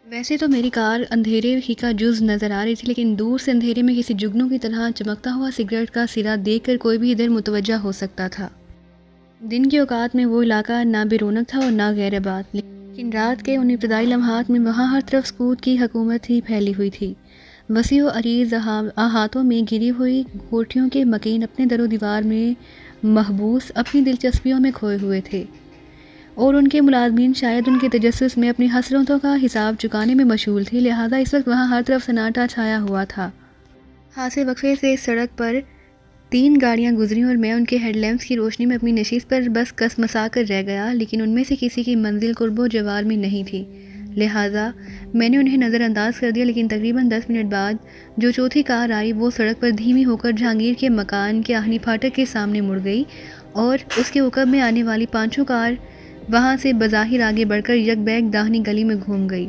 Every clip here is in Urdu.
ویسے تو میری کار اندھیرے ہی کا جز نظر آ رہی تھی، لیکن دور سے اندھیرے میں کسی جگنو کی طرح چمکتا ہوا سگریٹ کا سرا دیکھ کر کوئی بھی ادھر متوجہ ہو سکتا تھا۔ دن کے اوقات میں وہ علاقہ نہ بے رونق تھا اور نہ غیر آباد، لیکن رات کے ان ابتدائی لمحات میں وہاں ہر طرف سکوت کی حکومت ہی پھیلی ہوئی تھی۔ وسیع و عریض احاطوں میں گھری ہوئی کوٹھیوں کے مکین اپنے در و دیوار میں محبوس اپنی دلچسپیوں میں کھوئے ہوئے تھے، اور ان کے ملازمین شاید ان کے تجسس میں اپنی حسرتوں کا حساب چکانے میں مشغول تھے، لہذا اس وقت وہاں ہر طرف سناٹا چھایا ہوا تھا۔ خاصے وقفے سے اس سڑک پر 3 گاڑیاں گزریں اور میں ان کے ہیڈ لیمپس کی روشنی میں اپنی نشست پر بس کسمسا کر رہ گیا، لیکن ان میں سے کسی کی منزل قرب و جوار میں نہیں تھی، لہذا میں نے انہیں نظر انداز کر دیا۔ لیکن تقریباً 10 منٹ بعد جو چوتھی کار آئی وہ سڑک پر دھیمی ہو کر جہانگیر کے مکان کے آہنی پھاٹک کے سامنے مڑ گئی، اور اس کے عقب میں آنے والی 5 کار وہاں سے بظاہر آگے بڑھ کر یک بیک داہنی گلی میں گھوم گئی۔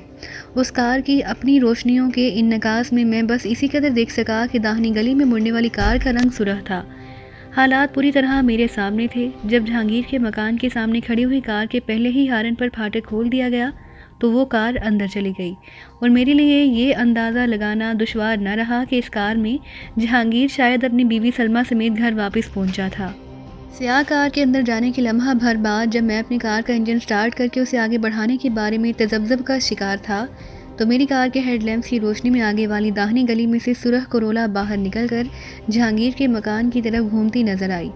اس کار کی اپنی روشنیوں کے انعکاس میں بس اسی قدر دیکھ سکا کہ داہنی گلی میں مڑنے والی کار کا رنگ سرخ تھا۔ حالات پوری طرح میرے سامنے تھے۔ جب جہانگیر کے مکان کے سامنے کھڑی ہوئی کار کے پہلے ہی ہارن پر پھاٹک کھول دیا گیا تو وہ کار اندر چلی گئی، اور میرے لیے یہ اندازہ لگانا دشوار نہ رہا کہ اس کار میں جہانگیر شاید اپنی بیوی سلمیٰ سمیت گھر واپس پہنچا تھا۔ سیاہ کار کے اندر جانے کے لمحہ بھر بعد جب میں اپنی کار کا انجن سٹارٹ کر کے اسے آگے بڑھانے کے بارے میں تذبذب کا شکار تھا تو میری کار کے ہیڈ لیمپس کی روشنی میں آگے والی داہنی گلی میں سے سرخ کرولا باہر نکل کر جہانگیر کے مکان کی طرف گھومتی نظر آئی۔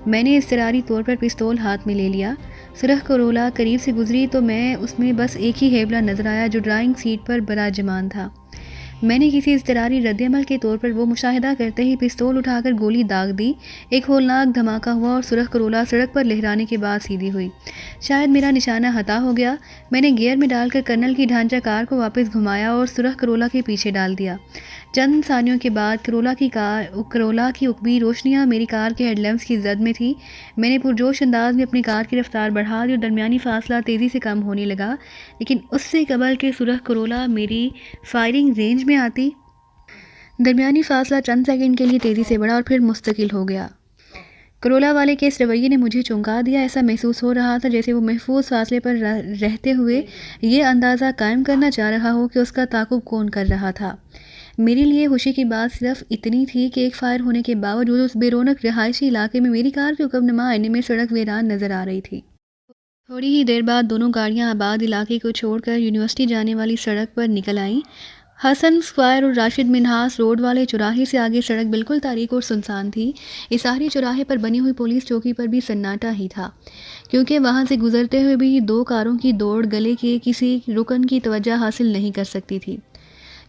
میں نے اضطراری طور پر پستول ہاتھ میں لے لیا۔ سرخ کرولا قریب سے گزری تو میں اس میں بس ایک ہی ہیبلا نظر آیا جو ڈرائنگ سیٹ پر براجمان تھا۔ میں نے کسی اضطراری رد عمل کے طور پر وہ مشاہدہ کرتے ہی پستول اٹھا کر گولی داغ دی۔ ایک ہولناک دھماکہ ہوا اور سرخ کرولا سڑک پر لہرانے کے بعد سیدھی ہوئی۔ شاید میرا نشانہ خطا ہو گیا۔ میں نے گیئر میں ڈال کر کرنل کی ڈھانچہ کار کو واپس گھمایا اور سرخ کرولا کے پیچھے ڈال دیا۔ چند ثانیوں کے بعد کرولا کی عقبی روشنیاں میری کار کے ہیڈ لیمپس کی زد میں تھی۔ میں نے پرجوش انداز میں اپنی کار کی رفتار بڑھا دی اور درمیانی فاصلہ تیزی سے کم ہونے لگا، لیکن اس سے قبل کہ سرخ کرولا میری فائرنگ رینج میں آتی، درمیانی فاصلہ چند سیکنڈ کے لیے تیزی سے بڑھا اور پھر مستقل ہو گیا۔ کرولا والے کے اس رویے نے مجھے چونکا دیا۔ ایسا محسوس ہو رہا تھا جیسے وہ محفوظ فاصلے پر رہتے ہوئے یہ اندازہ قائم کرنا چاہ رہا ہو کہ اس کا تعاقب کون کر رہا تھا۔ میرے لیے خوشی کی بات صرف اتنی تھی کہ ایک فائر ہونے کے باوجود اس بے رونق رہائشی علاقے میں میری کار کے عقب نما آئینے میں سڑک ویران نظر آ رہی تھی۔ تھوڑی ہی دیر بعد دونوں گاڑیاں آباد علاقے کو چھوڑ کر یونیورسٹی جانے والی سڑک پر نکل آئیں۔ حسن اسکوائر اور راشد منہاس روڈ والے چوراہے سے آگے سڑک بالکل تاریک اور سنسان تھی۔ اس آخری چوراہے پر بنی ہوئی پولیس چوکی پر بھی سناٹا ہی تھا، کیونکہ وہاں سے گزرتے ہوئے بھی 2 کاروں کی دوڑ گلے کے کسی رکن کی توجہ حاصل نہیں کر سکتی تھی۔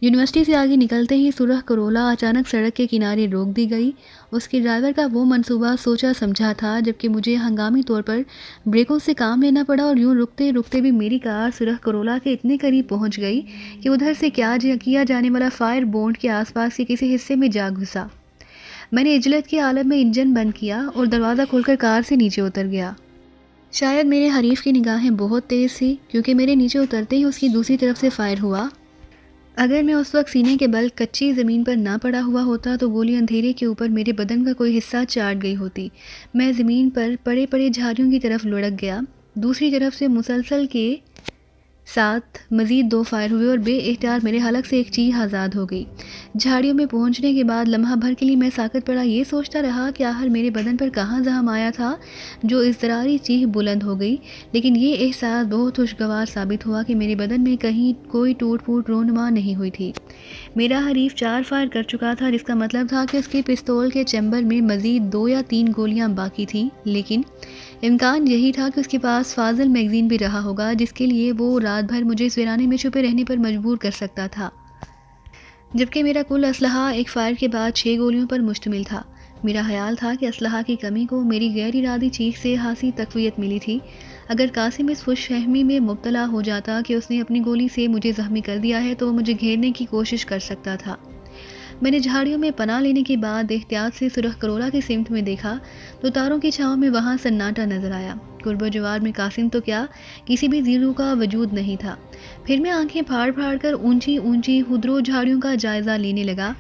یونیورسٹی سے آگے نکلتے ہی سرخ کرولا اچانک سڑک کے کنارے روک دی گئی۔ اس کے ڈرائیور کا وہ منصوبہ سوچا سمجھا تھا، جبکہ مجھے ہنگامی طور پر بریکوں سے کام لینا پڑا، اور یوں رکتے رکتے بھی میری کار سرخ کرولا کے اتنے قریب پہنچ گئی کہ ادھر سے کیا جانے والا فائر بونٹ کے آس پاس کے کسی حصے میں جا گھسا۔ میں نے عجلت کی حالت میں انجن بند کیا اور دروازہ کھول کر کار سے نیچے اتر گیا۔ شاید میرے حریف کی نگاہیں بہت تیز تھی، کیونکہ میرے نیچے اترتے ہی اس کی دوسری طرف سے فائر ہوا۔ اگر میں اس وقت سینے کے بل کچی زمین پر نہ پڑا ہوا ہوتا تو گولی اندھیرے کے اوپر میرے بدن کا کوئی حصہ چاٹ گئی ہوتی۔ میں زمین پر پڑے پڑے جھاڑیوں کی طرف لڑک گیا۔ دوسری طرف سے مسلسل کے ساتھ مزید 2 فائر ہوئے اور بے اختیار میرے حلق سے ایک چیخ آزاد ہو گئی۔ جھاڑیوں میں پہنچنے کے بعد لمحہ بھر کے لیے میں ساکت پڑا یہ سوچتا رہا کہ آخر میرے بدن پر کہاں زخم آیا تھا جو اضطراری چیخ بلند ہو گئی، لیکن یہ احساس بہت خوشگوار ثابت ہوا کہ میرے بدن میں کہیں کوئی ٹوٹ پھوٹ رونما نہیں ہوئی تھی۔ میرا حریف 4 فائر کر چکا تھا، جس کا مطلب تھا کہ اس کے پستول کے چیمبر میں مزید 2 یا 3 گولیاں باقی تھیں، لیکن امکان یہی تھا کہ اس کے پاس فاضل میگزین بھی رہا ہوگا، جس کے لیے وہ رات بھر مجھے اس ویرانے میں چھپے رہنے پر مجبور کر سکتا تھا، جبکہ میرا کل اسلحہ ایک فائر کے بعد 6 گولیوں پر مشتمل تھا۔ میرا خیال تھا کہ اسلحہ کی کمی کو میری غیر ارادی چیخ سے خاصی تقویت ملی تھی۔ اگر قاسم اس خوش فہمی میں مبتلا ہو جاتا کہ اس نے اپنی گولی سے مجھے زخمی کر دیا ہے تو وہ مجھے گھیرنے کی کوشش کر سکتا تھا۔ میں نے جھاڑیوں میں پناہ لینے کے بعد احتیاط سے سرخ کرولا کی سمت میں دیکھا تو تاروں کی چھاؤں میں وہاں سناٹا نظر آیا۔ قرب و جوار میں قاسم تو کیا، کسی بھی زیرو کا وجود نہیں تھا۔ پھر میں آنکھیں پھاڑ پھاڑ کر اونچی اونچی خودرو جھاڑیوں کا جائزہ لینے لگا۔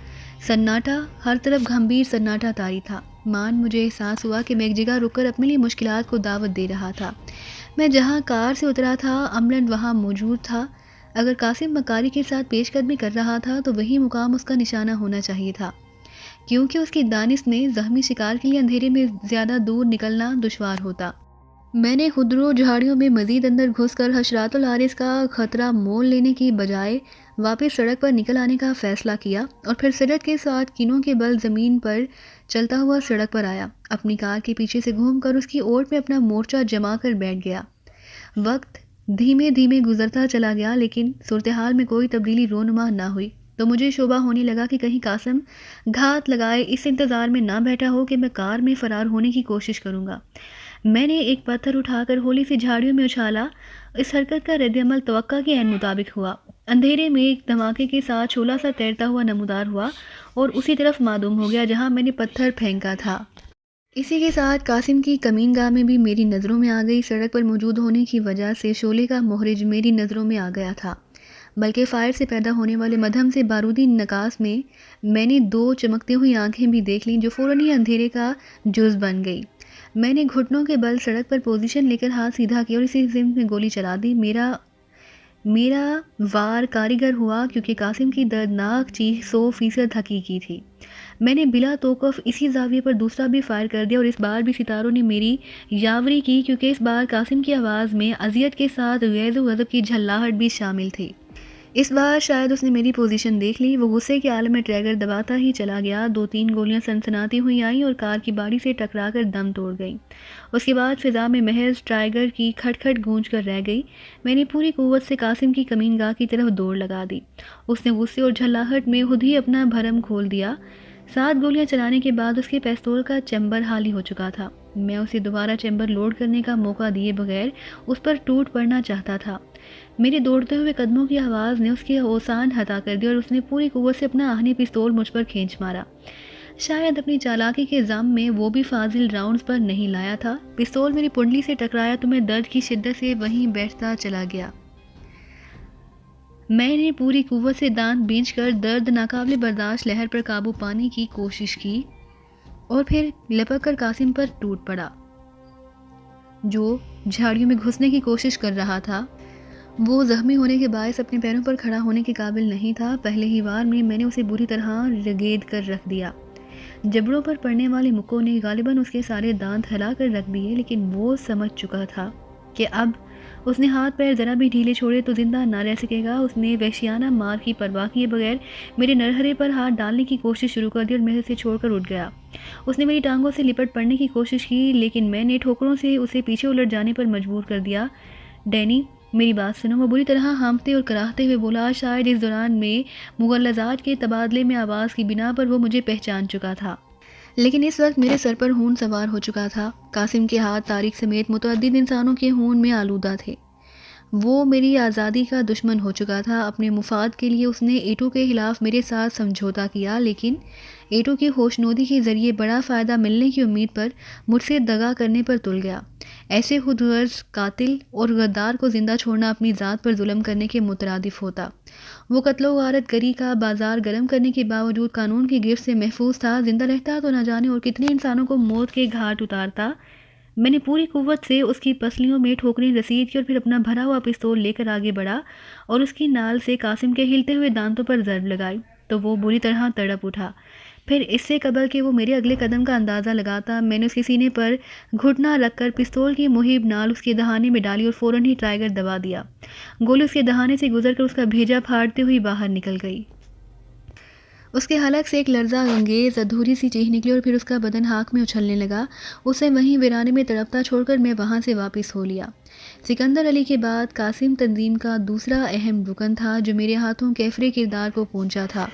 سناٹا، ہر طرف گھمبیر سناٹا طاری تھا۔ مجھے احساس ہوا کہ میں ایک جگہ رک کر اپنے لیے مشکلات کو دعوت دے رہا تھا۔ میں جہاں کار سے اترا تھا عملاً وہاں موجود تھا۔ اگر قاسم مکاری کے ساتھ پیش قدمی کر رہا تھا تو وہی مقام اس کا نشانہ ہونا چاہیے تھا، کیونکہ اس کی دانش میں زخمی شکار کے لیے اندھیرے میں زیادہ دور نکلنا دشوار ہوتا۔ میں نے خودرو جھاڑیوں میں مزید اندر گھس کر حشرات العارض کا خطرہ مول لینے کی بجائے واپس سڑک پر نکل آنے کا فیصلہ کیا اور پھر سرعت کے ساتھ کنوں کے بل زمین پر چلتا ہوا سڑک پر آیا، اپنی کار کے پیچھے سے گھوم کر اس کی اوٹ میں اپنا مورچہ جما کر بیٹھ گیا۔ وقت دھیمے دھیمے گزرتا چلا گیا لیکن صورتحال میں کوئی تبدیلی رونما نہ ہوئی، تو مجھے شبہ ہونے لگا کہ کہیں قاسم گھات لگائے اس انتظار میں نہ بیٹھا ہو کہ میں کار میں فرار ہونے کی کوشش کروں گا۔ میں نے ایک پتھر اٹھا کر ہولی سی جھاڑیوں میں اچھالا۔ اس حرکت کا رد عمل توقع کے عین مطابق ہوا۔ اندھیرے میں ایک دھماکے کے ساتھ شعلہ سا تیرتا ہوا نمودار ہوا اور اسی طرف معدوم ہو گیا جہاں میں نے پتھر پھینکا تھا۔ اسی کے ساتھ قاسم کی کمین گاہ میں بھی میری نظروں میں آ گئی۔ سڑک پر موجود ہونے کی وجہ سے شعلے کا مہرج میری نظروں میں آ گیا تھا، بلکہ فائر سے پیدا ہونے والے مدھم سے بارودی نکاس میں نے دو چمکتی ہوئی آنکھیں بھی دیکھ لیں جو فوراً ہی اندھیرے کا جز بن گئی۔ میں نے گھٹنوں کے بل سڑک پر پوزیشن لے کر ہاتھ سیدھا کیا اور اسی سمت میں گولی چلا دی۔ میرا وار کاریگر ہوا کیونکہ قاسم کی دردناک چیخ 100% حقیقی تھی۔ میں نے بلا توقف اسی زاویے پر دوسرا بھی فائر کر دیا اور اس بار بھی ستاروں نے میری یاوری کی، کیونکہ اس بار قاسم کی آواز میں اذیت کے ساتھ غیظ و غضب کی جھلاہٹ بھی شامل تھی۔ اس بار شاید اس نے میری پوزیشن دیکھ لی۔ وہ غصے کے عالم میں ٹریگر دباتا ہی چلا گیا۔ 2-3 گولیاں سنسناتی ہوئی آئیں اور کار کی باڑی سے ٹکرا کر دم توڑ گئیں۔ اس کے بعد فضا میں محض ٹائگر کی کھٹ کھٹ گونج کر رہ گئی۔ میں نے پوری قوت سے قاسم کی کمین گاہ کی طرف دوڑ لگا دی۔ اس نے غصے اور جھلاہٹ میں خود ہی اپنا بھرم کھول دیا۔ 7 گولیاں چلانے کے بعد اس کے پستول کا چیمبر خالی ہو چکا تھا۔ میں اسے دوبارہ چیمبر لوڈ کرنے کا موقع دیے بغیر اس پر ٹوٹ پڑنا چاہتا تھا۔ میرے دوڑتے ہوئے قدموں کی آواز نے اس کے اوسان ہٹا کر دی اور اس نے پوری قوت سے اپنا آہنی پستول مجھ پر کھینچ مارا۔ شاید اپنی چالاکی کے ضم میں وہ بھی فاضل راؤنڈز پر نہیں لایا تھا۔ پستول میری پنڈلی سے ٹکرایا تو میں درد کی شدت سے وہیں بیٹھتا چلا گیا۔ میں نے پوری قوت سے دانت بینچ کر درد ناقابل برداشت لہر پر قابو پانے کی کوشش کی اور پھر لپک کر قاسم پر ٹوٹ پڑا جو جھاڑیوں میں گھسنے کی کوشش کر رہا تھا۔ وہ زخمی ہونے کے باعث اپنے پیروں پر کھڑا ہونے کے قابل نہیں تھا۔ پہلے ہی وار میں نے اسے بری طرح رگید کر رکھ دیا۔ جبڑوں پر پڑنے والے مکوں نے غالباً اس کے سارے دانت ہلا کر رکھ دیے، لیکن وہ سمجھ چکا تھا کہ اب اس نے ہاتھ پیر ذرا بھی ڈھیلے چھوڑے تو زندہ نہ رہ سکے گا۔ اس نے وحشیانہ مار کی پرواہ کیے بغیر میرے نرہرے پر ہاتھ ڈالنے کی کوشش شروع کر دی اور میں اسے چھوڑ کر اٹھ گیا۔ اس نے میری ٹانگوں سے لپٹ پڑنے کی کوشش کی لیکن میں نے ٹھوکروں سے اسے پیچھے الٹ جانے پر مجبور کر دیا۔ ڈینی، میری بات سنو، وہ بری طرح ہانپتے اور کراہتے ہوئے بولا۔ شاید اس دوران میں مغلظات کے تبادلے میں آواز کی بنا پر وہ مجھے پہچان چکا تھا، لیکن اس وقت میرے سر پر خون سوار ہو چکا تھا۔ قاسم کے ہاتھ طارق سمیت متعدد انسانوں کے خون میں آلودہ تھے۔ وہ میری آزادی کا دشمن ہو چکا تھا۔ اپنے مفاد کے لیے اس نے ایٹو کے خلاف میرے ساتھ سمجھوتا کیا، لیکن ایٹو کی خوشنودی کے ذریعے بڑا فائدہ ملنے کی امید پر مجھ سے دغا کرنے پر تل گیا۔ ایسے خود غرض قاتل اور غدار کو زندہ چھوڑنا اپنی ذات پر ظلم کرنے کے مترادف ہوتا۔ وہ قتل و غارت گری کا بازار گرم کرنے کے باوجود قانون کی گرفت سے محفوظ تھا۔ زندہ رہتا تو نہ جانے اور کتنے انسانوں کو موت کے گھاٹ اتارتا۔ میں نے پوری قوت سے اس کی پسلیوں میں ٹھوکریں رسید کی اور پھر اپنا بھرا ہوا پستول لے کر آگے بڑھا اور اس کی نال سے قاسم کے ہلتے ہوئے دانتوں پر ضرب لگائی تو وہ بری طرح تڑپ اٹھا۔ پھر اس سے قبل کہ وہ میرے اگلے قدم کا اندازہ لگاتا، میں نے اس کے سینے پر گھٹنا رکھ کر پستول کی مہیب نال اس کے دہانے میں ڈالی اور فوراً ہی ٹائگر دبا دیا۔ گولی اس کے دہانے سے گزر کر اس کا بھیجا پھاڑتے ہوئی باہر نکل گئی۔ اس کے حلق سے ایک لرزہ انگیز ادھوری سی چیخ نکلی اور پھر اس کا بدن خاک میں اچھلنے لگا۔ اسے وہیں ویرانے میں تڑپتا چھوڑ کر میں وہاں سے واپس ہو لیا۔ سکندر علی کے بعد قاسم تنظیم کا دوسرا اہم رکن تھا جو میرے ہاتھوں کیفر کردار کو پہنچا تھا۔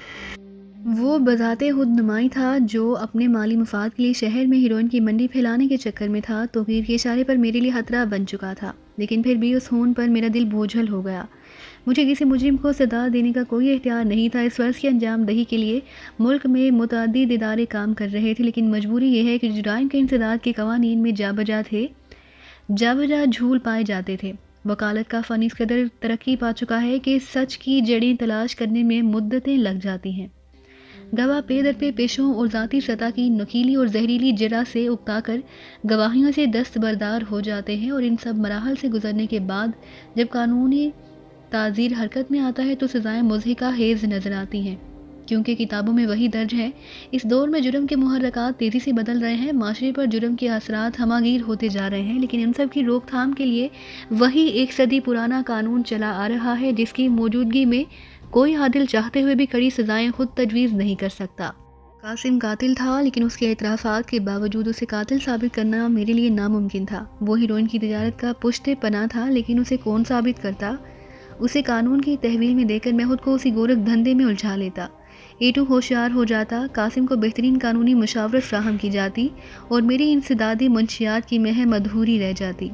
وہ بذات خود نمائی تھا جو اپنے مالی مفاد کے لیے شہر میں ہیروئن کی منڈی پھیلانے کے چکر میں تھا۔ توقیر کے اشارے پر میرے لیے خطرہ بن چکا تھا، لیکن پھر بھی اس خون پر میرا دل بوجھل ہو گیا۔ مجھے کسی مجرم کو سزا دینے کا کوئی اختیار نہیں تھا۔ اس فرض کی انجام دہی کے لیے ملک میں متعدد ادارے کام کر رہے تھے، لیکن مجبوری یہ ہے کہ جرائم کے انسداد کے قوانین میں جا بجا جھول پائے جاتے تھے۔ وکالت کا فن اس قدر ترقی پا چکا ہے کہ سچ کی جڑیں تلاش کرنے میں مدتیں لگ جاتی ہیں۔ گواہ پے در پہ پیشوں اور ذاتی سطح کی نکیلی اور زہریلی جرح سے اکتا کر گواہیوں سے دستبردار ہو جاتے ہیں، اور ان سب مراحل سے گزرنے کے بعد جب قانونی تعزیر حرکت میں آتا ہے تو سزائیں مضحکہ خیز نظر آتی ہیں، کیونکہ کتابوں میں وہی درج ہے۔ اس دور میں جرم کے محرکات تیزی سے بدل رہے ہیں، معاشرے پر جرم کے اثرات ہماگیر ہوتے جا رہے ہیں، لیکن ان سب کی روک تھام کے لیے وہی 1 صدی پرانا قانون چلا آ رہا ہے، جس کی موجودگی میں کوئی عادل چاہتے ہوئے بھی کڑی سزائیں خود تجویز نہیں کر سکتا۔ قاسم قاتل تھا، لیکن اس کے اعترافات کے باوجود اسے قاتل ثابت کرنا میرے لیے ناممکن تھا۔ وہ ہیروئن کی تجارت کا پشت پناہ تھا، لیکن اسے کون ثابت کرتا؟ اسے قانون کی تحویل میں دے کر میں خود کو اسی گورکھ دھندے میں الجھا لیتا۔ ایٹو ہوشیار ہو جاتا، قاسم کو بہترین قانونی مشاورت فراہم کی جاتی اور میری انسدادی منشیات کی مہم ادھوری رہ جاتی۔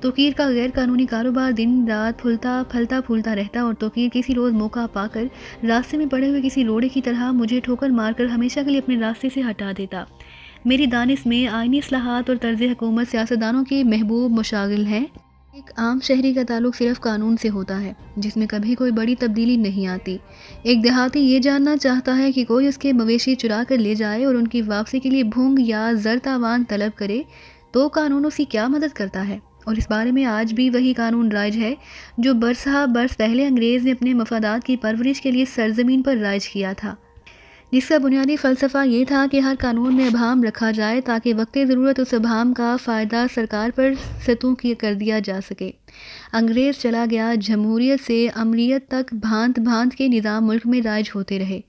توقیر کا غیر قانونی کاروبار دن رات پھلتا پھولتا رہتا اور توقیر کسی روز موقع پا کر راستے میں پڑے ہوئے کسی روڑے کی طرح مجھے ٹھوکر مار کر ہمیشہ کے لیے اپنے راستے سے ہٹا دیتا۔ میری دانش میں آئینی اصلاحات اور طرز حکومت سیاستدانوں کے محبوب مشاغل ہیں۔ ایک عام شہری کا تعلق صرف قانون سے ہوتا ہے، جس میں کبھی کوئی بڑی تبدیلی نہیں آتی۔ ایک دیہاتی یہ جاننا چاہتا ہے کہ کوئی اس کے مویشی چرا کر لے جائے اور ان کی واپسی کے لیے بھونگ یا زر تاوان طلب کرے تو قانون اس کی کیا مدد کرتا ہے؟ اور اس بارے میں آج بھی وہی قانون رائج ہے جو برسہ برس پہلے انگریز نے اپنے مفادات کی پرورش کے لیے سرزمین پر رائج کیا تھا، جس کا بنیادی فلسفہ یہ تھا کہ ہر قانون میں ابہام رکھا جائے تاکہ وقت ضرورت اس ابہام کا فائدہ سرکار پر ستو کر دیا جا سکے۔ انگریز چلا گیا، جمہوریت سے امریت تک بھانت بھانت کے نظام ملک میں رائج ہوتے رہے،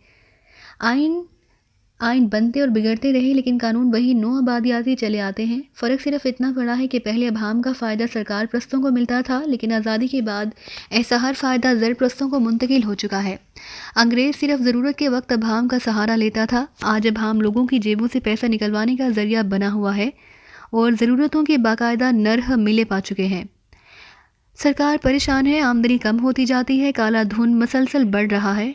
آئین بنتے اور بگڑتے رہے، لیکن قانون وہی نو آبادیاتی چلے آتے ہیں۔ فرق صرف اتنا پڑا ہے کہ پہلے ابہام کا فائدہ سرکار پرستوں کو ملتا تھا، لیکن آزادی کے بعد ایسا ہر فائدہ زر پرستوں کو منتقل ہو چکا ہے۔ انگریز صرف ضرورت کے وقت ابہام کا سہارا لیتا تھا، آج ابہام لوگوں کی جیبوں سے پیسہ نکلوانے کا ذریعہ بنا ہوا ہے اور ضرورتوں کے باقاعدہ نرخ ملے پا چکے ہیں۔ سرکار پریشان ہے، آمدنی کم ہوتی جاتی ہے، کالا دھن مسلسل بڑھ رہا ہے۔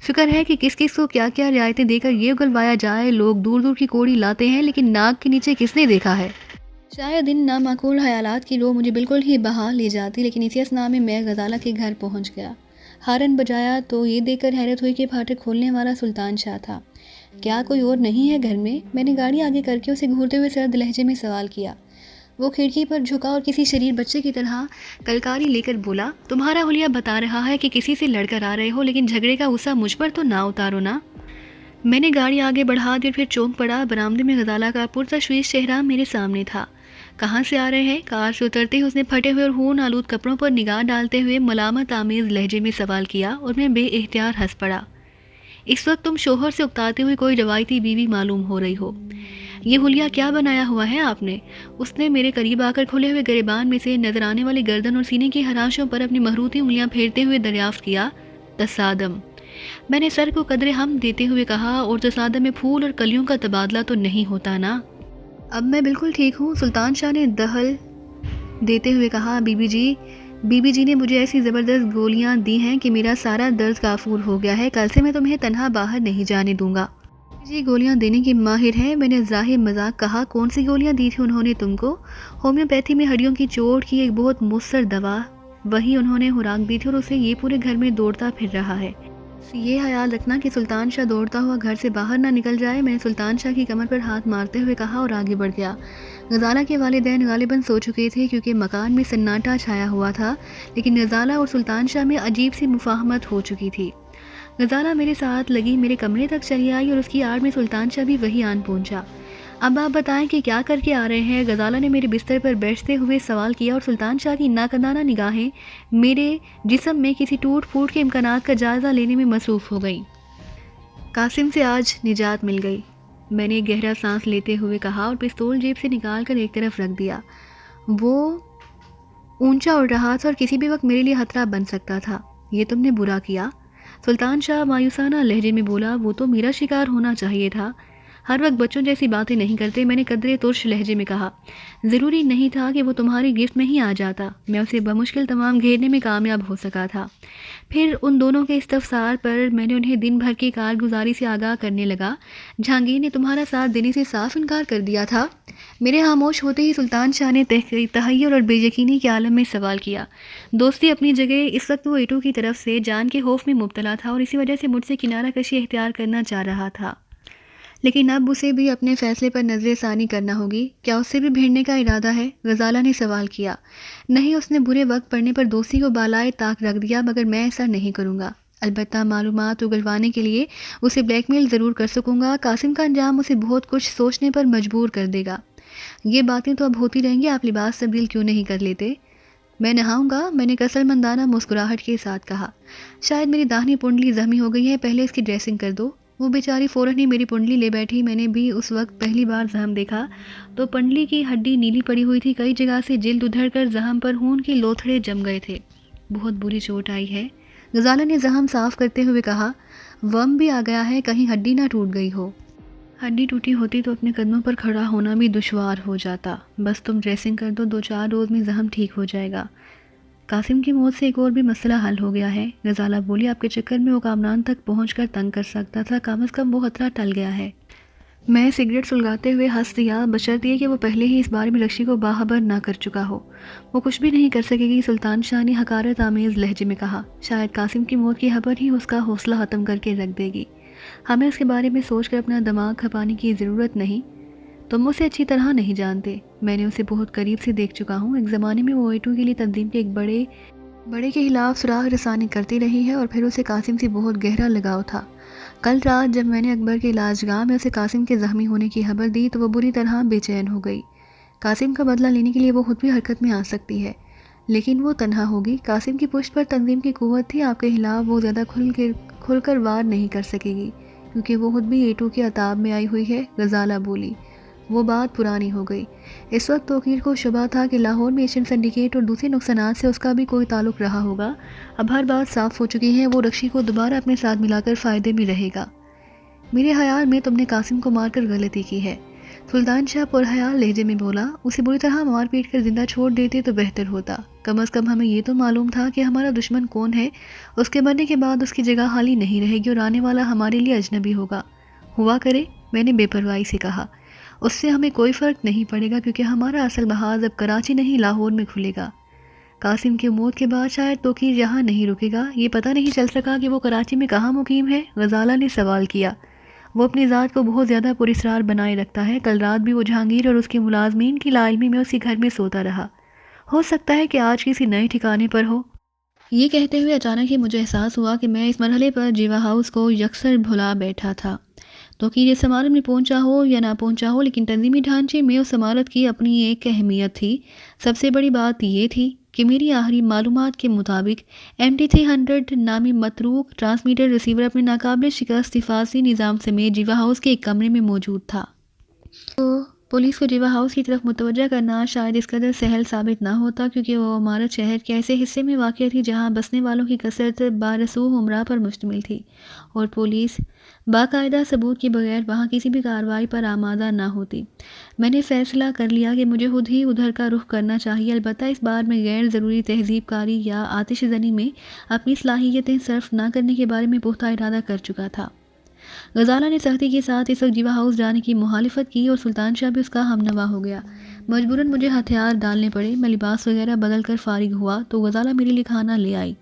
فکر ہے کہ کس کس کو کیا کیا رعایتیں دے کر یہ اگلوایا جائے۔ لوگ دور دور کی کوڑی لاتے ہیں، لیکن ناک کے نیچے کس نے دیکھا ہے؟ شاید ان نامعقول خیالات کی رو مجھے بالکل ہی بہا لے جاتی، لیکن اسی اثناء میں غزالہ کے گھر پہنچ گیا۔ ہارن بجایا تو یہ دیکھ کر حیرت ہوئی کہ پھاٹک کھولنے والا سلطان شاہ تھا۔ کیا کوئی اور نہیں ہے گھر میں؟ میں نے گاڑی آگے کر کے اسے گھورتے ہوئے سرد لہجے میں سوال کیا۔ وہ کھڑکی پر جھکا اور کسی شریر بچے کی طرح کلکاری لے کر بولا، تمہارا حلیہ بتا رہا ہے کہ کسی سے لڑ کر آ رہے ہو، لیکن جھگڑے کا غصہ مجھ پر تو نہ اتارو نا۔ میں نے گاڑی آگے بڑھا دی اور پھر چونک پڑا۔ برآمدے میں غزالہ کا پرتشویش چہرہ میرے سامنے تھا۔ کہاں سے آ رہے ہیں؟ کار سے اترتے ہی اس نے پھٹے ہوئے اور خون آلود کپڑوں پر نگاہ ڈالتے ہوئے ملامت آمیز لہجے میں سوال کیا اور میں بے اختیار ہنس پڑا۔ اس وقت تم شوہر سے اکتاتے ہوئے کوئی روایتی بیوی معلوم ہو رہی ہو۔ یہ حلیہ کیا بنایا ہوا ہے آپ نے؟ اس نے میرے قریب آ کر کھلے ہوئے گریبان میں سے نظر آنے والی گردن اور سینے کی حراشوں پر اپنی مہروتی انگلیاں پھیرتے ہوئے دریافت کیا۔ تصادم، میں نے سر کو قدرے ہم دیتے ہوئے کہا، اور تصادم میں پھول اور کلیوں کا تبادلہ تو نہیں ہوتا نا؟ اب میں بالکل ٹھیک ہوں، سلطان شاہ نے دخل دیتے ہوئے کہا۔ بی بی جی نے مجھے ایسی زبردست گولیاں دی ہیں کہ میرا سارا درد کافور ہو گیا ہے، کل سے میں تمہیں تنہا باہر نہیں جانے دوں گا۔ جی گولیاں دینے کی ماہر ہیں، میں نے ظاہر مذاق کہا۔ کون سی گولیاں دی تھی انہوں نے تم کو؟ ہومیوپیتھی میں ہڈیوں کی چوٹ کی ایک بہت مؤثر دوا، وہی انہوں نے خوراک دی تھی اور اسے یہ پورے گھر میں دوڑتا پھر رہا ہے۔ یہ خیال رکھنا کہ سلطان شاہ دوڑتا ہوا گھر سے باہر نہ نکل جائے۔ میں نے سلطان شاہ کی کمر پر ہاتھ مارتے ہوئے کہا اور آگے بڑھ گیا۔ غزالہ کے والدین غالباً سو چکے تھے کیونکہ مکان میں سناٹا چھایا ہوا تھا، لیکن غزالہ اور سلطان شاہ میں عجیب سی مفاہمت ہو چکی تھی۔ غزالہ میرے ساتھ لگی میرے کمرے تک چلی آئی اور اس کی آڑ میں سلطان شاہ بھی وہی آن پہنچا۔ اب آپ بتائیں کہ کیا کر کے آ رہے ہیں؟ غزالہ نے میرے بستر پر بیٹھتے ہوئے سوال کیا اور سلطان شاہ کی ناقدانہ نگاہیں میرے جسم میں کسی ٹوٹ پھوٹ کے امکانات کا جائزہ لینے میں مصروف ہو گئیں۔ قاسم سے آج نجات مل گئی، میں نے گہرا سانس لیتے ہوئے کہا اور پستول جیب سے نکال کر ایک طرف رکھ دیا۔ وہ اونچا اڑ رہا تھا اور کسی بھی وقت میرے لیے خطرہ بن سکتا تھا۔ یہ تم نے برا کیا، سلطان شاہ مایوسانہ لہجے میں بولا۔ وہ تو میرا شکار ہونا چاہیے تھا، ہر وقت بچوں جیسی باتیں نہیں کرتے، میں نے قدرے ترش لہجے میں کہا۔ ضروری نہیں تھا کہ وہ تمہاری گرفت میں ہی آ جاتا، میں اسے بمشکل تمام گھیرنے میں کامیاب ہو سکا تھا۔ پھر ان دونوں کے استفسار پر میں نے انہیں دن بھر کی کارگزاری سے آگاہ کرنے لگا۔ جہانگیر نے تمہارا ساتھ دینے سے صاف انکار کر دیا تھا۔ میرے خاموش ہوتے ہی سلطان شاہ نے تحیر اور بے یقینی کے عالم میں سوال کیا۔ دوستی اپنی جگہ، اس وقت وہ ایٹو کی طرف سے جان کے خوف میں مبتلا تھا اور اسی وجہ سے مجھ سے کنارہ کشی اختیار کرنا چاہ رہا تھا، لیکن اب اسے بھی اپنے فیصلے پر نظر ثانی کرنا ہوگی. کیا اس سے بھی بھیڑنے کا ارادہ ہے؟ غزالہ نے سوال کیا. نہیں، اس نے برے وقت پڑنے پر دوستی کو بالائے طاق رکھ دیا، مگر میں ایسا نہیں کروں گا. البتہ معلومات اگلوانے کے لیے اسے بلیک میل ضرور کر سکوں گا. قاسم کا انجام اسے بہت کچھ سوچنے پر مجبور کر دے گا. یہ باتیں تو اب ہوتی رہیں گی، آپ لباس تبدیل کیوں نہیں کر لیتے؟ میں نہاؤں گا، میں نے کسل مندانہ مسکراہٹ کے ساتھ کہا. شاید میری داہنی پنڈلی زخمی ہو گئی ہے، پہلے اس کی ڈریسنگ کر دو. وہ بیچاری فوراً ہی میری پنڈلی لے بیٹھی. میں نے بھی اس وقت پہلی بار زخم دیکھا تو پنڈلی کی ہڈی نیلی پڑی ہوئی تھی، کئی جگہ سے جلد ادھڑ کر زخم پر خون کے لوتھڑے جم گئے تھے. بہت بری چوٹ آئی ہے، غزالہ نے زخم صاف کرتے ہوئے کہا. ورم بھی آ گیا ہے، کہیں ہڈی نہ ٹوٹ گئی ہو. ہڈی ٹوٹی ہوتی تو اپنے قدموں پر کھڑا ہونا بھی دشوار ہو جاتا. بس تم ڈریسنگ کر دو، 2-4 روز میں زخم ٹھیک ہو جائے گا. قاسم کی موت سے ایک اور بھی مسئلہ حل ہو گیا ہے، غزالہ بولی. آپ کے چکر میں وہ کامران تک پہنچ کر تنگ کر سکتا تھا، کم از کم وہ خطرہ ٹل گیا ہے. میں سگریٹ سلگاتے ہوئے ہنس دیا، بشرط یہ کہ وہ پہلے ہی اس بارے میں رکشی کو باخبر نہ کر چکا ہو. وہ کچھ بھی نہیں کر سکے گی، سلطان شاہ نے حقارت آمیز لہجے میں کہا. شاید قاسم کی موت کی خبر ہی اس کا حوصلہ ختم کر کے رکھ دے گی. ہمیں اس کے بارے میں سوچ کر اپنا دماغ کھپانے کی ضرورت نہیں. تم اسے اچھی طرح نہیں جانتے، میں نے اسے بہت قریب سے دیکھ چکا ہوں. ایک زمانے میں وہ ایٹو کے لیے تنظیم کے ایک بڑے کے خلاف سراغ رسانی کرتی رہی ہے، اور پھر اسے قاسم سے بہت گہرا لگاؤ تھا. کل رات جب میں نے اکبر کے علاج گاہ میں اسے قاسم کے زخمی ہونے کی خبر دی تو وہ بری طرح بے چین ہو گئی. قاسم کا بدلہ لینے کے لیے وہ خود بھی حرکت میں آ سکتی ہے، لیکن وہ تنہا ہوگی. قاسم کی پشت پر تنظیم کی قوت تھی، آپ کے خلاف وہ زیادہ کھل کر وار نہیں کر سکے گی، کیونکہ وہ خود بھی ایٹو کے عتاب میں آئی ہوئی ہے. غزالہ بولی. وہ بات پرانی ہو گئی. اس وقت توقیر کو شبہ تھا کہ لاہور میں ایشین سنڈیکیٹ اور دوسرے نقصانات سے اس کا بھی کوئی تعلق رہا ہوگا. اب ہر بات صاف ہو چکی ہے، وہ رکشی کو دوبارہ اپنے ساتھ ملا کر فائدے میں رہے گا. میرے خیال میں تم نے قاسم کو مار کر غلطی کی ہے، سلطان شاہ پرخیال لہجے میں بولا. اسے بری طرح مار پیٹ کر زندہ چھوڑ دیتے تو بہتر ہوتا. کم از کم ہمیں یہ تو معلوم تھا کہ ہمارا دشمن کون ہے. اس کے مرنے کے بعد اس کی جگہ خالی نہیں رہے گی اور آنے والا ہمارے لیے اجنبی ہوگا. ہوا کرے، میں نے بے پرواہی سے کہا. اس سے ہمیں کوئی فرق نہیں پڑے گا، کیونکہ ہمارا اصل محاذ اب کراچی نہیں لاہور میں کھلے گا. قاسم کی موت کے بعد شاید توقیر یہاں نہیں رکے گا. یہ پتہ نہیں چل سکا کہ وہ کراچی میں کہاں مقیم ہے، غزالہ نے سوال کیا. وہ اپنی ذات کو بہت زیادہ پراسرار بنائے رکھتا ہے. کل رات بھی وہ جہانگیر اور اس کے ملازمین کی لاعلمی میں اسی گھر میں سوتا رہا. ہو سکتا ہے کہ آج کسی نئے ٹھکانے پر ہو. یہ کہتے ہوئے اچانک ہی مجھے احساس ہوا کہ میں اس مرحلے پر جیوا ہاؤس کو یکسر بھلا بیٹھا تھا. تو کہ اس عمارت میں پہنچا ہو یا نہ پہنچا ہو، لیکن تنظیمی ڈھانچے میں اس عمارت کی اپنی ایک اہمیت تھی. سب سے بڑی بات یہ تھی کہ میری آخری معلومات کے مطابق MT-300 نامی متروک ٹرانسمیٹر ریسیور اپنے ناقابل شکست حفاظتی نظام سمیت جیوا ہاؤس کے ایک کمرے میں موجود تھا. تو پولیس کو جیوا ہاؤس کی طرف متوجہ کرنا شاید اس قدر سہل ثابت نہ ہوتا، کیونکہ وہ عمارت شہر کے ایسے حصے میں واقع تھی جہاں بسنے والوں کی کثرت بارسوخ عمرہ پر مشتمل تھی، اور پولیس باقاعدہ ثبوت کے بغیر وہاں کسی بھی کارروائی پر آمادہ نہ ہوتی. میں نے فیصلہ کر لیا کہ مجھے خود ہی ادھر کا رخ کرنا چاہیے. البتہ اس بار میں غیر ضروری تہذیب کاری یا آتش زنی میں اپنی صلاحیتیں صرف نہ کرنے کے بارے میں پختہ ارادہ کر چکا تھا. غزالہ نے سختی کے ساتھ اس وقت جیوا ہاؤس جانے کی مخالفت کی، اور سلطان شاہ بھی اس کا ہمنوا ہو گیا. مجبوراً مجھے ہتھیار ڈالنے پڑے. میں لباس وغیرہ بدل کر فارغ ہوا تو غزالہ میرے لیے کھانا لے آئی.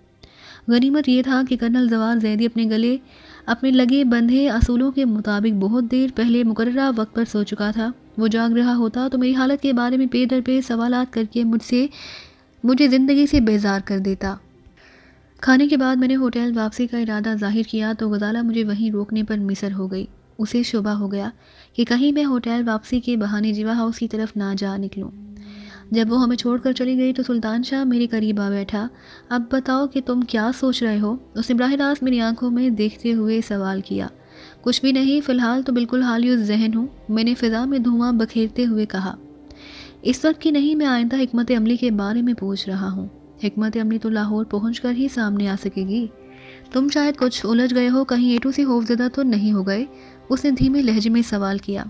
غنیمت یہ تھا کہ کرنل زوار زیدی اپنے لگے بندھے اصولوں کے مطابق بہت دیر پہلے مقررہ وقت پر سو چکا تھا. وہ جاگ رہا ہوتا تو میری حالت کے بارے میں پے در پے سوالات کر کے مجھے زندگی سے بیزار کر دیتا. کھانے کے بعد میں نے ہوٹل واپسی کا ارادہ ظاہر کیا تو غزالہ مجھے وہیں روکنے پر مصر ہو گئی. اسے شبہ ہو گیا کہ کہیں میں ہوٹل واپسی کے بہانے جیوا ہاؤس کی طرف نہ جا نکلوں. جب وہ ہمیں چھوڑ کر چلی گئی تو سلطان شاہ میرے قریب آ بیٹھا. اب بتاؤ کہ تم کیا سوچ رہے ہو؟ اس نے براہ راست میری آنکھوں میں دیکھتے ہوئے سوال کیا. کچھ بھی نہیں، فی الحال تو بالکل حالی ذہن ہوں، میں نے فضا میں دھواں بکھیرتے ہوئے کہا. اس وقت کی نہیں، میں آئندہ حکمت عملی کے بارے میں پوچھ رہا ہوں. حکمت عملی تو لاہور پہنچ کر ہی سامنے آ سکے گی. تم شاید کچھ الجھ گئے ہو، کہیں ایٹو سے خوفزدہ تو نہیں ہو گئے؟ اس نے دھیمے لہجے میں سوال کیا.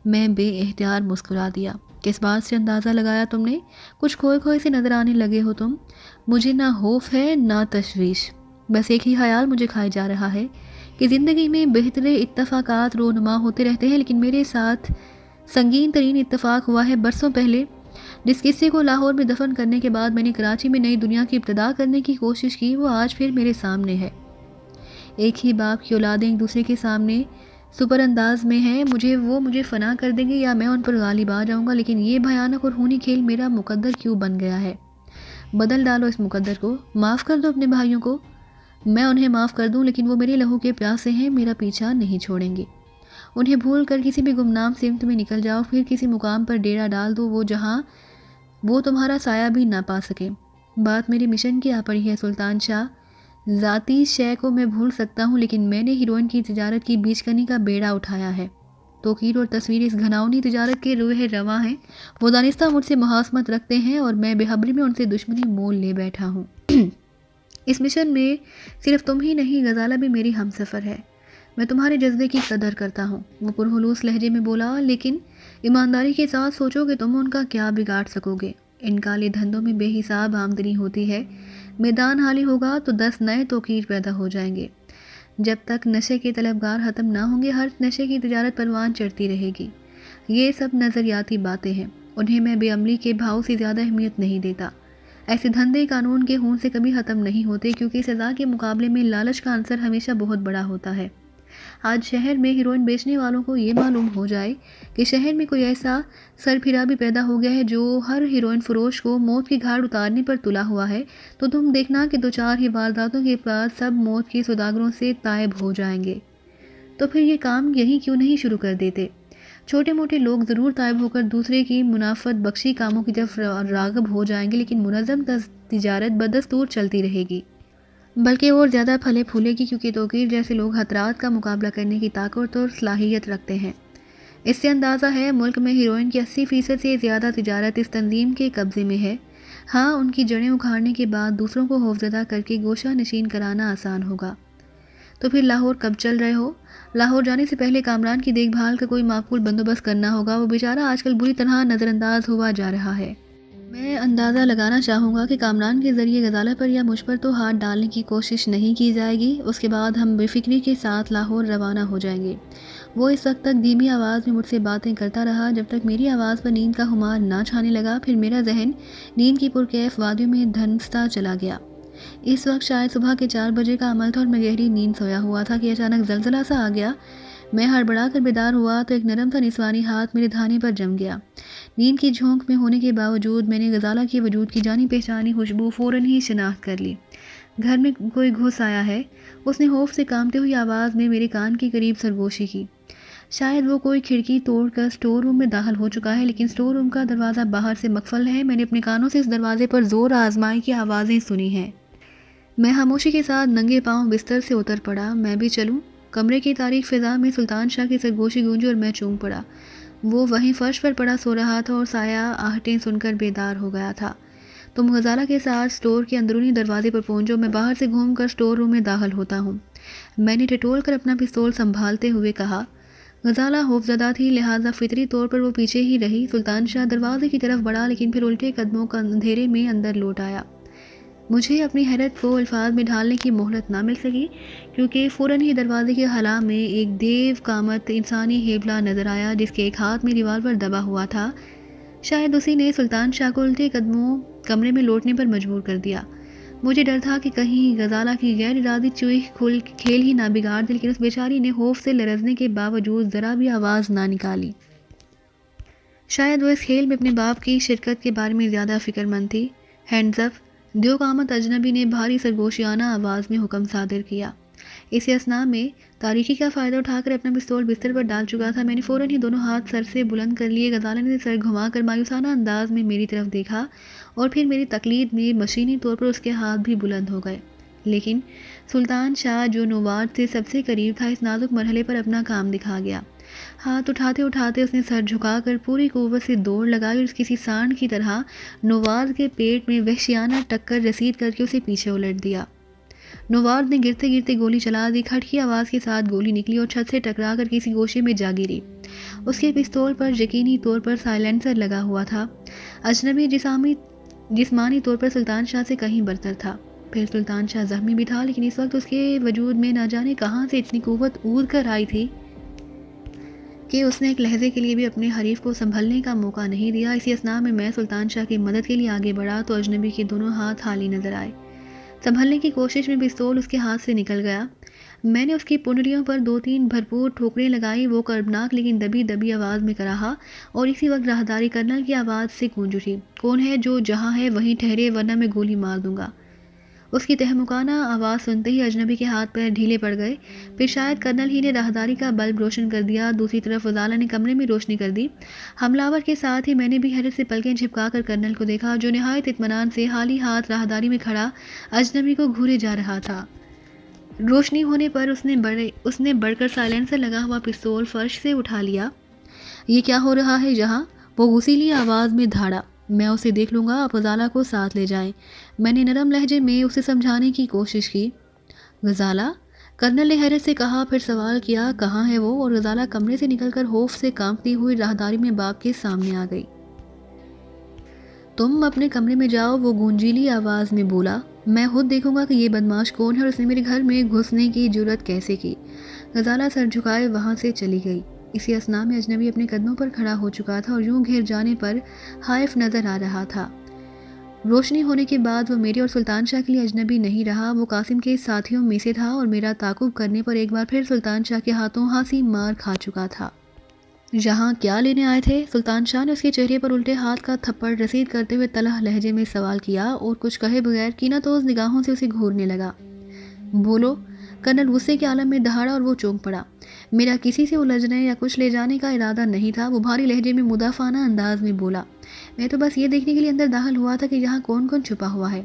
میں بے اختیار مسکرا دیا. کس بات سے اندازہ لگایا تم نے؟ کچھ کھوئے کھوئے سے نظر آنے لگے ہو تم. مجھے نہ خوف ہے نہ تشویش، بس ایک ہی خیال مجھے کھائے جا رہا ہے کہ زندگی میں بہتر اتفاقات رونما ہوتے رہتے ہیں، لیکن میرے ساتھ سنگین ترین اتفاق ہوا ہے برسوں پہلے. جس قصے کو لاہور میں دفن کرنے کے بعد میں نے کراچی میں نئی دنیا کی ابتدا کرنے کی کوشش کی، وہ آج پھر میرے سامنے ہے. ایک ہی باپ کی اولادیں ایک دوسرے کے سامنے سپر انداز میں ہیں، مجھے فنا کر دیں گے یا میں ان پر غالب آ جاؤں گا، لیکن یہ بھیانک اور خونی کھیل میرا مقدر کیوں بن گیا ہے؟ بدل ڈالو اس مقدر کو، معاف کر دو اپنے بھائیوں کو۔ میں انہیں معاف کر دوں لیکن وہ میرے لہو کے پیاسے ہیں، میرا پیچھا نہیں چھوڑیں گے۔ انہیں بھول کر کسی بھی گمنام سمت میں نکل جاؤ، پھر کسی مقام پر ڈیرا ڈال دو وہ جہاں وہ تمہارا سایہ بھی نہ پا سکے۔ بات میرے مشن کی آ پڑی ہے سلطان شاہ، ذاتی شے کو میں بھول سکتا ہوں لیکن میں نے ہیروئن کی تجارت کی بیچ کنی کا بیڑا اٹھایا ہے۔ توقیر اور تصویر اس گھناؤنی تجارت کے روح رواں ہیں، وہ دانستہ مجھ سے محاسمت رکھتے ہیں اور میں بے خبری میں ان سے دشمنی مول لے بیٹھا ہوں۔ اس مشن میں صرف تم ہی نہیں، غزالہ بھی میری ہم سفر ہے۔ میں تمہارے جذبے کی قدر کرتا ہوں، وہ پرخلوص لہجے میں بولا، لیکن ایمانداری کے ساتھ سوچو کہ تم ان کا کیا بگاڑ سکو گے۔ ان کالے دھندوں میں بے حساب آمدنی ہوتی ہے، میدان حالی ہوگا تو 10 نئے توقیر پیدا ہو جائیں گے۔ جب تک نشے کے طلبگار ختم نہ ہوں گے، ہر نشے کی تجارت پروان چڑھتی رہے گی۔ یہ سب نظریاتی باتیں ہیں، انہیں میں بے عملی کے بھاؤ سے زیادہ اہمیت نہیں دیتا۔ ایسے دھندے قانون کے خون سے کبھی ختم نہیں ہوتے، کیونکہ سزا کے مقابلے میں لالچ کا عنصر ہمیشہ بہت بڑا ہوتا ہے۔ آج شہر میں ہیروئن بیچنے والوں کو یہ معلوم ہو جائے کہ شہر میں کوئی ایسا سرپھرا بھی پیدا ہو گیا ہے جو ہر ہیروئن فروش کو موت کی گھاٹ اتارنے پر تلا ہوا ہے، تو تم دیکھنا کہ 2-4 ہی وارداتوں کے بعد سب موت کے سوداگروں سے تائب ہو جائیں گے۔ تو پھر یہ کام یہی کیوں نہیں شروع کر دیتے؟ چھوٹے موٹے لوگ ضرور تائب ہو کر دوسرے کی منافعت بخشی کاموں کی طرف راغب ہو جائیں گے، لیکن منظم تجارت بدستور چلتی رہے گی، بلکہ اور زیادہ پھلے پھولے گی، کیونکہ توقیر جیسے لوگ خطرات کا مقابلہ کرنے کی طاقت اور صلاحیت رکھتے ہیں۔ اس سے اندازہ ہے ملک میں ہیروئن کی 80% سے زیادہ تجارت اس تنظیم کے قبضے میں ہے۔ ہاں، ان کی جڑیں اکھاڑنے کے بعد دوسروں کو خوفزدہ کر کے گوشہ نشین کرانا آسان ہوگا۔ تو پھر لاہور کب چل رہے ہو؟ لاہور جانے سے پہلے کامران کی دیکھ بھال کا کوئی معقول بندوبست کرنا ہوگا، وہ بیچارہ آج کل بری طرح نظر انداز ہوا جا رہا ہے۔ میں اندازہ لگانا چاہوں گا کہ کامران کے ذریعے غزالہ پر یا مجھ پر تو ہاتھ ڈالنے کی کوشش نہیں کی جائے گی۔ اس کے بعد ہم بے فکری کے ساتھ لاہور روانہ ہو جائیں گے۔ وہ اس وقت تک دھیمی آواز میں مجھ سے باتیں کرتا رہا جب تک میری آواز پر نیند کا خمار نہ چھانے لگا، پھر میرا ذہن نیند کی پرکیف وادیوں میں دھنستا چلا گیا۔ اس وقت شاید صبح کے 4 بجے کا عمل تھا اور میں گہری نیند سویا ہوا تھا کہ اچانک زلزلہ سا آ گیا۔ میں ہڑبڑا کر بیدار ہوا تو ایک نرم تھا نسوانی ہاتھ میرے دھانے پر جم گیا۔ نیند کی جھونک میں ہونے کے باوجود میں نے غزالہ کے وجود کی جانی پہچانی خوشبو فوراً ہی شناخت کر لی۔ گھر میں کوئی گھس آیا ہے، اس نے خوف سے کانپتے ہوئی آواز میں میرے کان کے قریب سرگوشی کی۔ شاید وہ کوئی کھڑکی توڑ کر سٹور روم میں داخل ہو چکا ہے، لیکن سٹور روم کا دروازہ باہر سے مقفل ہے۔ میں نے اپنے کانوں سے اس دروازے پر زور آزمائی کی آوازیں سنی ہیں۔ میں خاموشی کے ساتھ ننگے پاؤں بستر سے اتر پڑا۔ میں بھی چلوں؟ کمرے کی تاریک فضا میں سلطان شاہ کی سرگوشی گونجی اور میں چونک پڑا۔ وہ وہیں فرش پر پڑا سو رہا تھا اور سایہ آہٹیں سن کر بیدار ہو گیا تھا۔ تم غزالہ کے ساتھ سٹور کے اندرونی دروازے پر پہنچو، میں باہر سے گھوم کر سٹور روم میں داخل ہوتا ہوں، میں نے ٹٹول کر اپنا پستول سنبھالتے ہوئے کہا۔ غزالہ خوفزدہ تھی، لہٰذا فطری طور پر وہ پیچھے ہی رہی۔ سلطان شاہ دروازے کی طرف بڑھا لیکن پھر الٹے قدموں کا اندھیرے میں اندر لوٹ آیا۔ مجھے اپنی حیرت کو الفاظ میں ڈھالنے کی مہلت نہ مل سکی، کیونکہ فوراً ہی دروازے کے خلا میں ایک دیو قامت انسانی ہیبلا نظر آیا جس کے ایک ہاتھ میں ریوالور دبا ہوا تھا۔ شاید اسی نے سلطان شاہ کو الٹے قدموں کمرے میں لوٹنے پر مجبور کر دیا۔ مجھے ڈر تھا کہ کہیں غزالہ کی غیر ارادی چویخ کھیل ہی نہ بگاڑ دے، لیکن اس بیچاری نے خوف سے لرزنے کے باوجود ذرا بھی آواز نہ نکالی۔ شاید وہ اس کھیل میں اپنے باپ کی شرکت کے بارے میں زیادہ فکر مند تھی۔ ہینڈز اپ! دیو قامت اجنبی نے بھاری سرگوشیانہ آواز میں حکم صادر کیا۔ اسی اثنا میں تاریکی کا فائدہ اٹھا کر اپنا پستول بستر پر ڈال چکا تھا۔ میں نے فوراً ہی دونوں ہاتھ سر سے بلند کر لیے۔ غزالہ نے سر گھما کر مایوسانہ انداز میں میری طرف دیکھا اور پھر میری تقلید میں مشینی طور پر اس کے ہاتھ بھی بلند ہو گئے، لیکن سلطان شاہ جو نوارد سے سب سے قریب تھا اس نازک مرحلے پر اپنا کام دکھا گیا۔ ہاتھ اٹھاتے اٹھاتے اس نے سر جھکا کر پوری قوت سے دوڑ لگائی اور کسی سانڈ کی طرح نوارد کے پیٹ میں وحشیانہ ٹکر رسید کر کے اسے پیچھے الٹ دیا۔ نوارد نے گرتے گرتے گولی چلا دی۔ کھٹکی آواز کے ساتھ گولی نکلی اور چھت سے ٹکرا کر کسی گوشے میں جا گری۔ اس کے پستول پر یقینی طور پر سائلنسر لگا ہوا تھا۔ اجنبی جسمانی طور پر سلطان شاہ سے کہیں برتر تھا۔ پھر سلطان شاہ زخمی بھی تھا، لیکن اس وقت اس کے وجود میں نہ جانے کہاں سے اتنی قوت اود کر آئی تھی کہ اس نے ایک لہجے کے لیے بھی اپنے حریف کو سنبھلنے کا موقع نہیں دیا۔ اسی اثنا میں سلطان شاہ کی مدد کے لیے آگے بڑھا تو اجنبی کے دونوں ہاتھ خالی نظر آئے۔ سنبھلنے کی کوشش میں پستول اس کے ہاتھ سے نکل گیا۔ میں نے اس کی پنڈلیوں پر 2-3 بھرپور ٹھوکریں لگائی. وہ کربناک لیکن دبی دبی آواز میں کہا اور اسی وقت راہداری کرنل کی آواز سے گونج اٹھی. کون ہے جو جہاں ہے وہیں ٹھہرے ورنہ میں گولی مار دوں گا. اس کی تہمکانہ آواز سنتے ہی اجنبی کے ہاتھ پیر ڈھیلے پڑ گئے. پھر شاید کرنل ہی نے راہداری کا بلب روشن کر دیا. دوسری طرف وزالہ نے کمرے میں روشنی کر دی. حملہ آور کے ساتھ ہی میں نے بھی حیرت سے پلکیں جھپکا کر کرنل کو دیکھا جو نہایت اطمینان سے خالی ہاتھ راہداری میں کھڑا اجنبی کو گھورے جا رہا تھا. روشنی ہونے پر اس نے بڑھ کر سائلنسر لگا ہوا پستول فرش سے اٹھا لیا. یہ کیا ہو رہا ہے یہاں؟ وہ غصیلی آواز میں دھاڑا. میں اسے دیکھ لوں گا، آپ غزالہ کو ساتھ لے جائیں. میں نے نرم لہجے میں اسے سمجھانے کی کوشش کی. غزالہ؟ کرنل نے حیرت سے کہا. پھر سوال کیا کہاں ہے وہ؟ اور غزالہ کمرے سے نکل کر خوف سے کانپتی ہوئی راہداری میں باپ کے سامنے آ گئی. تم اپنے کمرے میں جاؤ، وہ گونجیلی آواز میں بولا. میں خود دیکھوں گا کہ یہ بدماش کون ہے اور اس نے میرے گھر میں گھسنے کی جرأت کیسے کی. غزالہ سر جھکائے وہاں سے چلی گئی. اسی اثنا میں اجنبی اپنے قدموں پر کھڑا ہو چکا تھا اور یوں گھیر جانے پر خائف نظر آ رہا تھا. روشنی ہونے کے بعد وہ میرے اور سلطان شاہ کے لیے اجنبی نہیں رہا. وہ قاسم کے ساتھیوں میں سے تھا اور میرا تعاقب کرنے پر ایک بار پھر سلطان شاہ کے ہاتھوں ہانسی مار کھا چکا تھا. یہاں کیا لینے آئے تھے؟ سلطان شاہ نے اس کے چہرے پر الٹے ہاتھ کا تھپڑ رسید کرتے ہوئے تلخ لہجے میں سوال کیا اور کچھ کہے بغیر کینہ توز نگاہوں سے اسے گھورنے لگا. بولو. کرنل غصے کے عالم میں دہاڑا اور وہ چونک پڑا. میرا کسی سے الجھنے یا کچھ لے جانے کا ارادہ نہیں تھا. وہ بھاری لہجے میں مدافعانہ انداز میں بولا. میں تو بس یہ دیکھنے کے لیے اندر داخل ہوا تھا کہ یہاں کون کون چھپا ہوا ہے.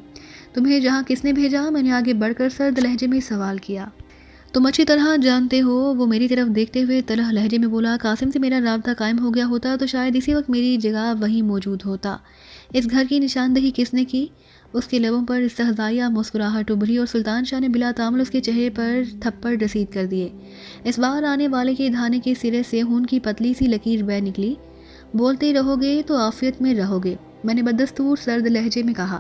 تمہیں جہاں کس نے بھیجا؟ میں نے آگے بڑھ کر سرد لہجے میں سوال کیا. تم اچھی طرح جانتے ہو. وہ میری طرف دیکھتے ہوئے تلخ لہجے میں بولا. قاسم سے میرا رابطہ قائم ہو گیا ہوتا تو شاید اسی وقت میری جگہ وہیں موجود ہوتا. اس گھر کی نشاندہی کس نے کی؟ اس کے لبوں پر استہزائیہ مسکراہٹ ابھری اور سلطان شاہ نے بلا تعامل اس کے چہرے پر تھپڑ رسید کر دیے. اس بار آنے والے کے دھانے کے سرے سے خون کی پتلی سی لکیر بہہ نکلی. بولتے رہو گے تو عافیت میں رہو گے، میں نے بدستور سرد لہجے میں کہا.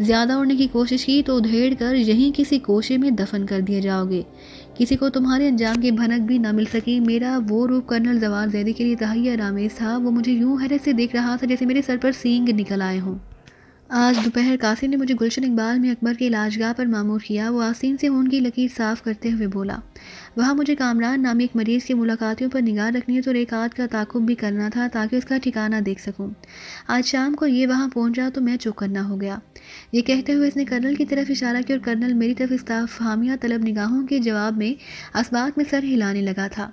زیادہ اڑنے کی کوشش کی تو ادھیڑ کر یہیں کسی کوشے میں دفن کر دیے جاؤ گے. کسی کو تمہارے انجام کی بھنک بھی نہ مل سکی. میرا وہ روپ کرنل زوار زیدی کے لیے تہیہ آرامیز تھا. وہ مجھے یوں حیرت سے دیکھ رہا تھا جیسے میرے سر پر سینگ نکل آئے ہوں. آج دوپہر قاسم نے مجھے گلشن اقبال میں اکبر کے علاج گاہ پر مامور کیا. وہ آستین سے خون کی لکیر صاف کرتے ہوئے بولا. وہاں مجھے کامران نامی ایک مریض کی ملاقاتوں پر نگاہ رکھنی ہے تو ایک آدھ کا تعاقب بھی کرنا تھا تاکہ اس کا ٹھکانہ دیکھ سکوں. آج شام کو یہ وہاں پہنچا تو میں چوکنا ہو گیا. یہ کہتے ہوئے اس نے کرنل کی طرف اشارہ کیا اور کرنل میری طرف استفہامیہ طلب نگاہوں کے جواب میں اسبات میں سر ہلانے لگا تھا.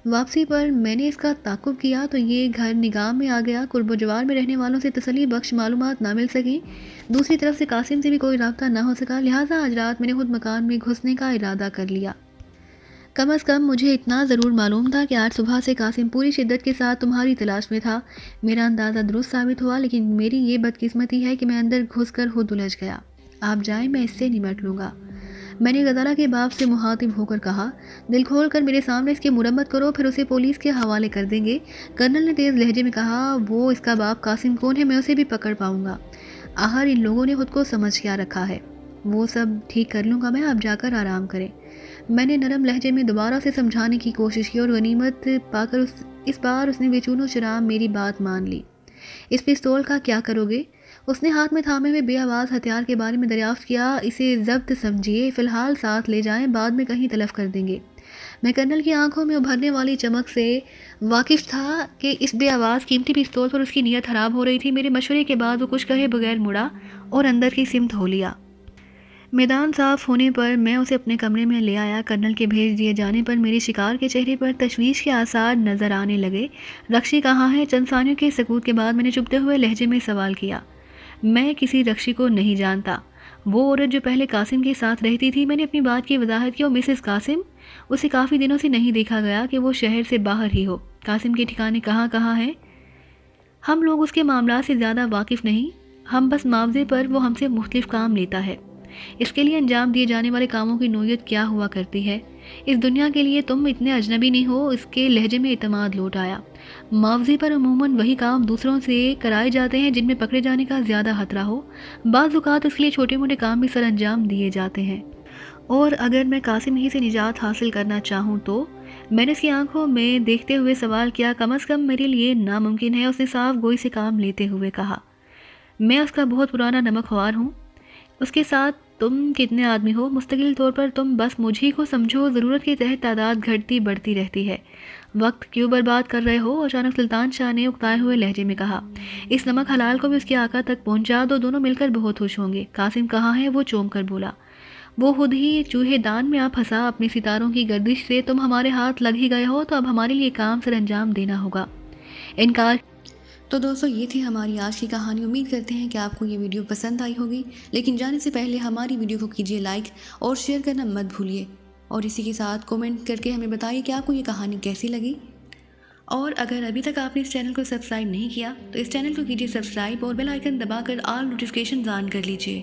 واپسی پر میں نے اس کا تعاقب کیا تو یہ گھر نگاہ میں آ گیا. قرب و جوار میں رہنے والوں سے تسلی بخش معلومات نہ مل سکی. دوسری طرف سے قاسم سے بھی کوئی رابطہ نہ ہو سکا. لہٰذا آج رات میں نے خود مکان میں گھسنے کا ارادہ کر لیا. کم از کم مجھے اتنا ضرور معلوم تھا کہ آج صبح سے قاسم پوری شدت کے ساتھ تمہاری تلاش میں تھا. میرا اندازہ درست ثابت ہوا، لیکن میری یہ بدقسمتی ہے کہ میں اندر گھس کر خود الجھ گیا. آپ جائیں، میں اس سے نمٹ لوں گا. میں نے غزالہ کے باپ سے مخاطب ہو کر کہا. دل کھول کر میرے سامنے اس کی مرمت کرو، پھر اسے پولیس کے حوالے کر دیں گے. کرنل نے تیز لہجے میں کہا. وہ اس کا باپ قاسم کون ہے؟ میں اسے بھی پکڑ پاؤں گا. آخر ان لوگوں نے خود کو سمجھ کیا رکھا ہے. وہ سب ٹھیک کر لوں گا میں، آپ جا کر آرام کریں. میں نے نرم لہجے میں دوبارہ سے سمجھانے کی کوشش کی اور غنیمت پا کر اس بار اس نے بے چون و چرا میری بات مان لی. اس پستول کا کیا کرو گے؟ اس نے ہاتھ میں تھامے ہوئے بے آواز ہتھیار کے بارے میں دریافت کیا. اسے ضبط سمجھیے، فی الحال ساتھ لے جائیں، بعد میں کہیں تلف کر دیں گے. میں کرنل کی آنکھوں میں ابھرنے والی چمک سے واقف تھا کہ اس بے آواز قیمتی پستول پر اس کی نیت خراب ہو رہی تھی. میرے مشورے کے بعد وہ کچھ کہے بغیر مڑا اور اندر کی سمت ہو لیا. میدان صاف ہونے پر میں اسے اپنے کمرے میں لے آیا. کرنل کے بھیج دیے جانے پر میرے شکار کے چہرے پر تشویش کے آثار نظر آنے لگے. رکشی کہاں ہے؟ چند ثانیوں کے سکوت کے بعد میں نے چبھتے ہوئے لہجے میں سوال کیا. میں کسی رکشی کو نہیں جانتا. وہ عورت جو پہلے قاسم کے ساتھ رہتی تھی. میں نے اپنی بات کی وضاحت کی. اور مسز قاسم؟ اسے کافی دنوں سے نہیں دیکھا گیا کہ وہ شہر سے باہر ہی ہو. قاسم کے ٹھکانے کہاں کہاں ہیں؟ ہم لوگ اس کے معاملات سے زیادہ واقف نہیں. ہم بس معاوضے پر وہ ہم سے مختلف کام لیتا ہے. اس کے لیے انجام دیے جانے والے کاموں کی نوعیت کیا ہوا کرتی ہے؟ اس دنیا کے لیے تم اتنے اجنبی نہیں ہو. اس کے لہجے میں اعتماد لوٹ آیا. معاوضے پر عموماً وہی کام دوسروں سے کرائے جاتے ہیں جن میں پکڑے جانے کا زیادہ خطرہ ہو. بعض اوقات اس کے لیے چھوٹے موٹے کام بھی سر انجام دیے جاتے ہیں. اور اگر میں قاسم ہی سے نجات حاصل کرنا چاہوں تو؟ میں نے اس کی آنکھوں میں دیکھتے ہوئے سوال کیا. کم از کم میرے لیے ناممکن ہے. اس نے صاف گوئی سے کام لیتے ہوئے کہا. میں اس کا بہت پرانا نمک خوار ہوں. اس کے ساتھ تم کتنے آدمی ہو؟ مستقل طور پر تم بس مجھے کو سمجھو، ضرورت کے تحت تعداد گھٹتی بڑھتی رہتی ہے، وقت کیوں برباد کر رہے ہو؟ اچانک سلطان شاہ نے اکتائے ہوئے لہجے میں کہا۔ اس نمک حلال کو بھی اس کے آقا تک پہنچا دو، دونوں مل کر بہت خوش ہوں گے۔ قاسم کہاں ہے؟ وہ چونک کر بولا۔ وہ خود ہی چوہے دان میں آپ پھنسا، اپنی ستاروں کی گردش سے تم ہمارے ہاتھ لگ ہی گئے ہو، تو اب ہمارے لیے کام سر انجام دینا ہوگا۔ انکار۔ تو دوستو یہ تھی ہماری آج کی کہانی۔ امید کرتے ہیں کہ آپ کو یہ ویڈیو پسند آئی ہوگی، لیکن جانے سے پہلے ہماری ویڈیو کو کیجیے لائک اور شیئر کرنا مت بھولیے، اور اسی کے ساتھ کومنٹ کر کے ہمیں بتائیے کہ آپ کو یہ کہانی کیسی لگی۔ اور اگر ابھی تک آپ نے اس چینل کو سبسکرائب نہیں کیا تو اس چینل کو کیجیے سبسکرائب اور بیل آئیکن دبا کر آل نوٹیفیکیشن آن کر لیجیے۔